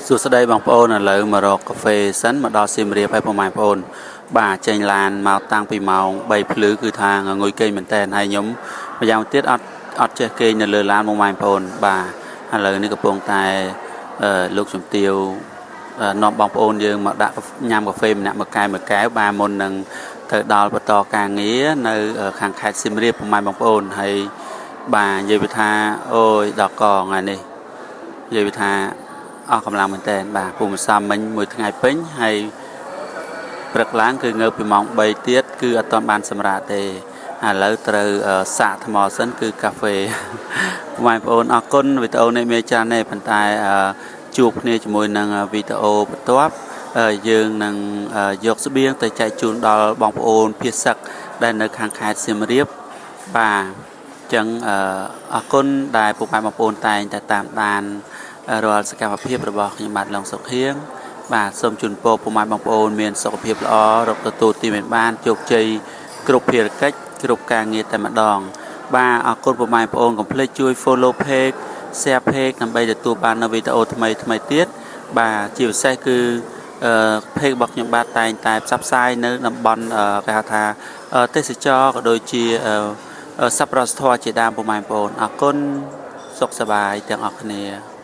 សួស្តីបងប្អូនឥឡូវមករកកាហ្វេសិនមកដល់សៀមរាបហើយពុកម៉ែបងប្អូនបាទចេញឡានមកតាំងពីម៉ោង3ភ្លឺគឺថាងុយគេងមែនតើហើយខ្ញុំម្យ៉ាងទៀតអត់ចេះគេងនៅលើឡានបងប្អូនបាទឥឡូវនេះកំពុងតែលោកជំទាវនាំបងប្អូនយើងមកដាក់ញ៉ាំកាហ្វេម្នាក់មួយកែវបាទមុននឹងទៅដល់បន្តការងារនៅខាងខេត្តសៀមរាបពុកម៉ែបងប្អូនហើយបាទនិយាយថាអូយដល់កថ្ងៃនេះនិយាយថាអស់កម្លាំងមែនតើបាទពុំសំមិញមួយថ្ងៃពេញហើយព្រឹកឡើងគឺងើបពីម៉ោង3ទៀតគឺអត់ទាន់បានសម្រាកទេឥឡូវត្រូវសាកថ្មសិនគឺកាហ្វេបងប្អូនអរគុណវីដេអូនេះមានច្រើនទេប៉ុន្តែជួបគ្នាជាមួយនឹងវីដេអូបន្ទាប់យើងនឹងយកស្បៀងទៅចែកជូនដល់បងប្អូនភាសឹកដែលនៅខាងខេត្តសៀមរាបបាទអញ្ចឹងអរគុណដែលពុកម៉ែបងប្អូនតែងតែតាមដានរាល់សកម្មភាពរបស់ខ្ញុំបាទឡុងសុខហៀងបាទសូមជូនពរពុកម៉ែបងប្អូនមានសុខភាពល្អរកទទួលទីមានបានជោគជ័យគ្រប់ភារកិច្ចគ្រប់ការងារតែម្ដងបាទអរគុណពុកម៉ែបងប្អូនកុំភ្លេចជួយ follow page share page ដើម្បីទទួលបាននូវវីដេអូថ្មីទៀតបាទជាពិសេសគឺpage របស់ខ្ញុំបាទតែងតែផ្សព្វផ្សាយនៅតំបន់គេហៅថាទេសចរក៏ដូចជាសប្បុរសធម៌ជាដើមពុកម៉ែបងប្អូនអរគុណសុខសប្បាយទាំងអស់គ្នា